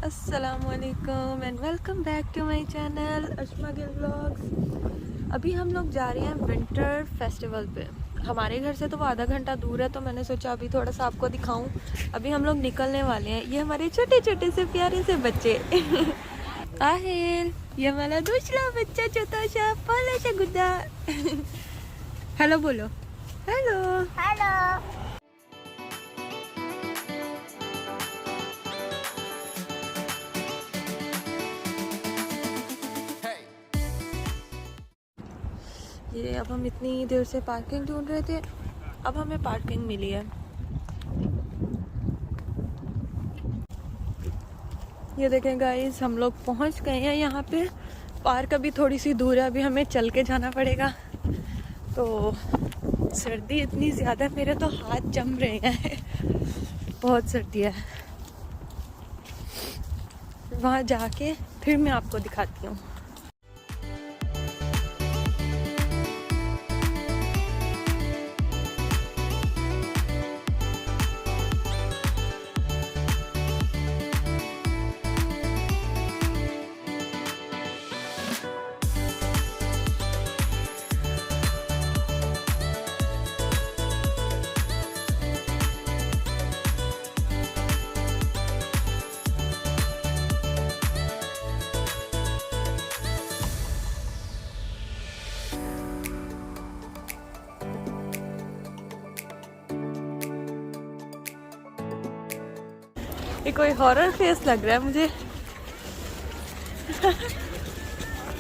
अस्सलामुअलैकुम and welcome back to my channel Ashma Gill vlogs. अभी हम लोग जा रहे हैं विंटर फेस्टिवल पे। हमारे घर से तो वो आधा घंटा दूर है, तो मैंने सोचा अभी थोड़ा सा आपको दिखाऊं। अभी हम लोग निकलने वाले हैं। ये हमारे छोटे छोटे से प्यारे से बच्चे आहेल, ये हमारा दूसरा बच्चा छोटा सा पाला सा गुड्डा हेलो बोलो। Hello hello. ये अब हम इतनी देर से पार्किंग ढूंढ रहे थे, अब हमें पार्किंग मिली है। ये देखें गाइस, हम लोग पहुंच गए हैं यहाँ पे। पार्क अभी थोड़ी सी दूर है, अभी हमें चल के जाना पड़ेगा। तो सर्दी इतनी ज़्यादा है, मेरे तो हाथ जम रहे हैं बहुत सर्दी है। वहाँ जाके फिर मैं आपको दिखाती हूँ। ये कोई हॉरर फेस लग रहा है मुझे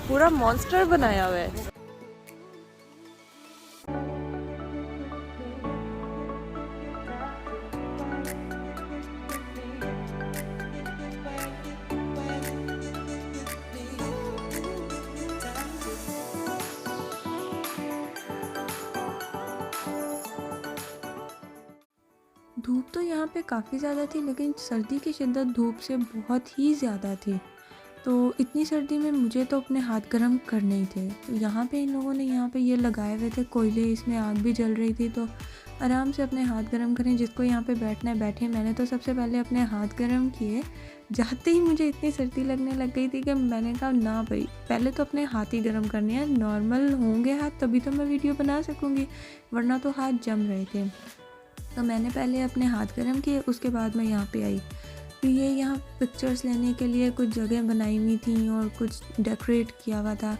पूरा मॉन्स्टर बनाया हुआ है। धूप तो यहाँ पे काफ़ी ज़्यादा थी, लेकिन सर्दी की शिद्दत धूप से बहुत ही ज़्यादा थी। तो इतनी सर्दी में मुझे तो अपने हाथ गर्म करने ही थे। तो यहाँ पे इन लोगों ने यहाँ पे ये लगाए हुए थे कोयले, इसमें आग भी जल रही थी। तो आराम से अपने हाथ गर्म करें, जिसको यहाँ पे बैठना है बैठे। मैंने तो सबसे पहले अपने हाथ गर्म किए। जाते ही मुझे इतनी सर्दी लगने लग गई थी कि मैंने कहा ना भाई, पहले तो अपने हाथ ही गर्म करने हैं। नॉर्मल होंगे हाथ तभी तो मैं वीडियो बना सकूँगी, वरना तो हाथ जम रहे थे। तो मैंने पहले अपने हाथ गर्म किए, उसके बाद मैं यहाँ पे आई। तो ये यहाँ पिक्चर्स लेने के लिए कुछ जगह बनाई हुई थी और कुछ डेकोरेट किया हुआ था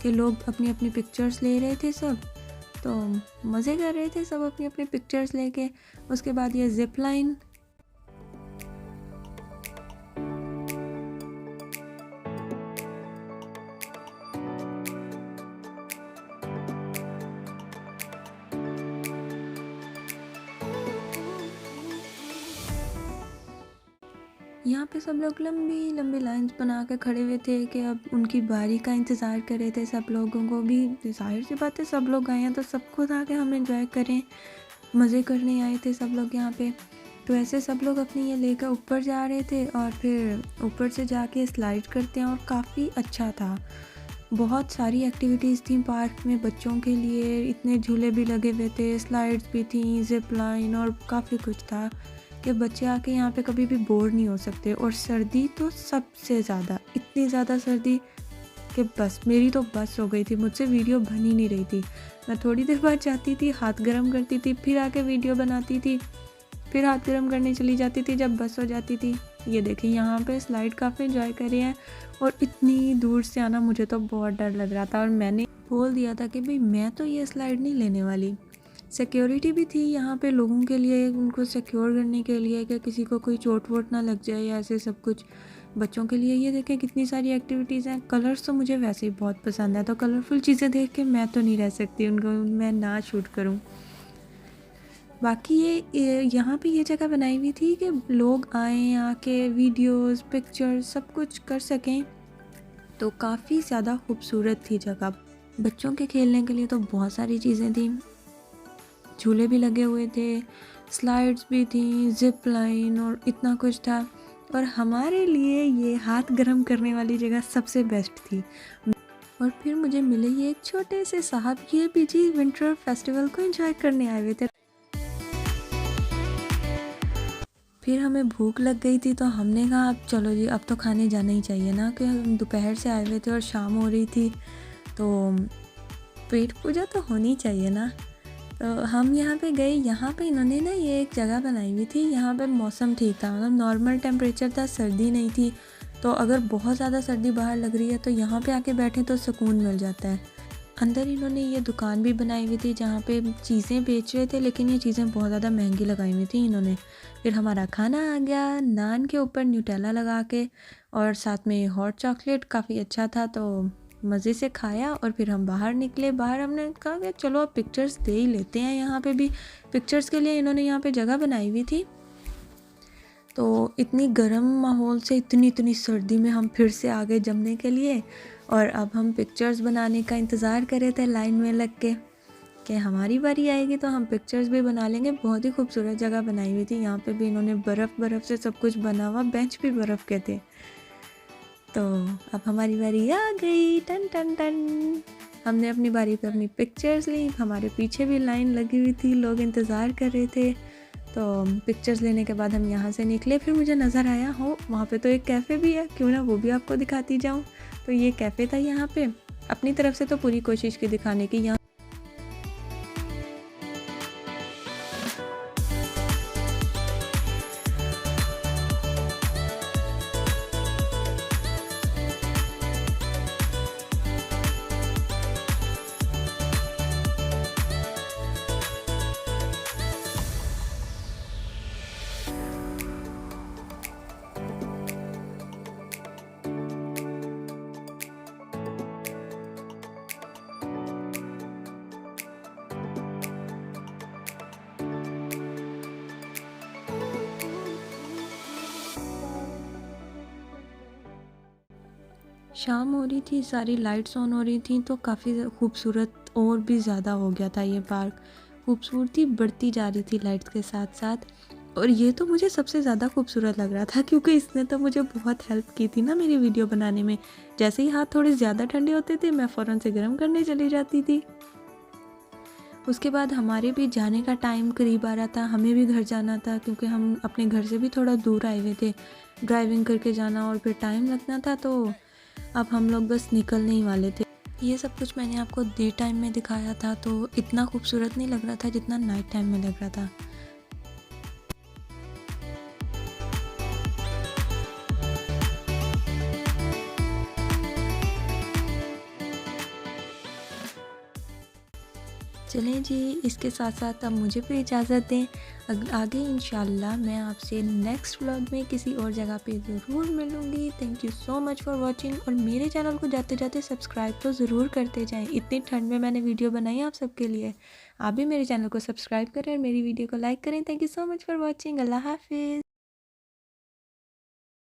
कि लोग अपनी अपनी पिक्चर्स ले रहे थे सब। तो मज़े कर रहे थे सब अपनी अपनी पिक्चर्स लेके। उसके बाद ये जिप लाइन, यहाँ पे सब लोग लंबी लंबी लाइंस बना के खड़े हुए थे कि अब उनकी बारी का इंतज़ार कर रहे थे। सब लोगों को भी जाहिर सी बात है, सब लोग आए हैं तो सबको था कि हम एंजॉय करें, मज़े करने आए थे सब लोग यहाँ पे। तो ऐसे सब लोग अपनी ये लेकर ऊपर जा रहे थे और फिर ऊपर से जाके स्लाइड करते हैं। और काफ़ी अच्छा था, बहुत सारी एक्टिविटीज़ थी पार्क में बच्चों के लिए। इतने झूले भी लगे हुए थे, स्लाइड्स भी थी, जिप लाइन और काफ़ी कुछ था कि बच्चे आके यहाँ पे कभी भी बोर नहीं हो सकते। और सर्दी तो सबसे ज़्यादा, इतनी ज़्यादा सर्दी कि बस मेरी तो बस हो गई थी, मुझसे वीडियो बन ही नहीं रही थी। मैं थोड़ी देर बाद जाती थी, हाथ गर्म करती थी, फिर आके वीडियो बनाती थी, फिर हाथ गर्म करने चली जाती थी जब बस हो जाती थी। ये देखिए यहाँ पे स्लाइड काफ़ी एंजॉय करे हैं। और इतनी दूर से आना मुझे तो बहुत डर लग रहा था, और मैंने बोल दिया था कि भाई मैं तो ये स्लाइड नहीं लेने वाली। सिक्योरिटी भी थी यहाँ पे लोगों के लिए, उनको सिक्योर करने के लिए कि किसी को कोई चोट वोट ना लग जाए या ऐसे सब कुछ बच्चों के लिए। ये देखें कितनी सारी एक्टिविटीज़ हैं। कलर्स तो मुझे वैसे ही बहुत पसंद है, तो कलरफुल चीज़ें देख के मैं तो नहीं रह सकती, उनको मैं ना शूट करूँ। बाकी ये यहाँ पे ये जगह बनाई हुई थी कि लोग आएँ, आके वीडियोस, पिक्चर्स सब कुछ कर सकें। तो काफ़ी ज़्यादा खूबसूरत थी जगह। बच्चों के खेलने के लिए तो बहुत सारी चीज़ें थी, झूले भी लगे हुए थे, स्लाइड्स भी थी, जिप लाइन और इतना कुछ था। और हमारे लिए ये हाथ गर्म करने वाली जगह सबसे बेस्ट थी। और फिर मुझे मिले ये एक छोटे से साहब, ये भी जी विंटर फेस्टिवल को एंजॉय करने आए हुए थे। फिर हमें भूख लग गई थी तो हमने कहा अब चलो जी, अब तो खाने जाना ही चाहिए ना, कि हम दोपहर से आए हुए थे और शाम हो रही थी, तो पेट पूजा तो होनी चाहिए ना। तो हम यहाँ पे गए। यहाँ पे इन्होंने ना ये एक जगह बनाई हुई थी, यहाँ पे मौसम ठीक था, मतलब नॉर्मल टेम्परेचर था, सर्दी नहीं थी। तो अगर बहुत ज़्यादा सर्दी बाहर लग रही है तो यहाँ पे आके बैठे तो सुकून मिल जाता है। अंदर इन्होंने ये दुकान भी बनाई हुई थी जहाँ पे चीज़ें बेच रहे थे, लेकिन ये चीज़ें बहुत ज़्यादा महंगी लगाई हुई थी इन्होंने। फिर हमारा खाना आ गया, नान के ऊपर न्यूटेला लगा के, और साथ में हॉट चॉकलेट, काफ़ी अच्छा था। तो मज़े से खाया और फिर हम बाहर निकले। बाहर हमने कहा कि चलो अब पिक्चर्स दे ही लेते हैं। यहाँ पे भी पिक्चर्स के लिए इन्होंने यहाँ पे जगह बनाई हुई थी। तो इतनी गर्म माहौल से इतनी सर्दी में हम फिर से आ गए जमने के लिए, और अब हम पिक्चर्स बनाने का इंतज़ार कर रहे थे लाइन में लग के कि हमारी बारी आएगी तो हम पिक्चर्स भी बना लेंगे। बहुत ही खूबसूरत जगह बनाई हुई थी। यहाँ पे भी इन्होंने बर्फ़ से सब कुछ बना हुआ, बेंच भी बर्फ़ के थे। तो अब हमारी बारी आ गई, टन टन टन। हमने अपनी बारी पे अपनी पिक्चर्स ली। हमारे पीछे भी लाइन लगी हुई थी, लोग इंतज़ार कर रहे थे। तो पिक्चर्स लेने के बाद हम यहाँ से निकले। फिर मुझे नज़र आया हो वहाँ पे तो एक कैफ़े भी है, क्यों ना वो भी आपको दिखाती जाऊँ। तो ये कैफ़े था यहाँ पे। अपनी तरफ से तो पूरी कोशिश की दिखाने की। यहाँ शाम हो रही थी, सारी लाइट्स ऑन हो रही थी, तो काफ़ी खूबसूरत और भी ज़्यादा हो गया था ये पार्क। खूबसूरती बढ़ती जा रही थी लाइट्स के साथ साथ। और ये तो मुझे सबसे ज़्यादा खूबसूरत लग रहा था, क्योंकि इसने तो मुझे बहुत हेल्प की थी ना मेरी वीडियो बनाने में। जैसे ही हाथ थोड़े ज़्यादा ठंडे होते थे मैं फ़ौरन से गर्म करने चली जाती थी। उसके बाद हमारे भी जाने का टाइम करीब आ रहा था, हमें भी घर जाना था, क्योंकि हम अपने घर से भी थोड़ा दूर आए हुए थे। ड्राइविंग करके जाना और फिर टाइम लगना था, तो अब हम लोग बस निकलने ही वाले थे। ये सब कुछ मैंने आपको डे टाइम में दिखाया था, तो इतना खूबसूरत नहीं लग रहा था जितना नाइट टाइम में लग रहा था। चलें जी, इसके साथ साथ अब मुझे भी इजाज़त दें। आगे इंशाल्लाह मैं आपसे नेक्स्ट व्लॉग में किसी और जगह पे ज़रूर मिलूँगी। Thank you so much for watching. और मेरे चैनल को जाते जाते सब्सक्राइब तो ज़रूर करते जाएं। इतनी ठंड में मैंने वीडियो बनाई आप सबके लिए। आप भी मेरे चैनल को सब्सक्राइब करें और मेरी वीडियो को लाइक करें। Thank you so much for watching. अल्लाह हाफिज़।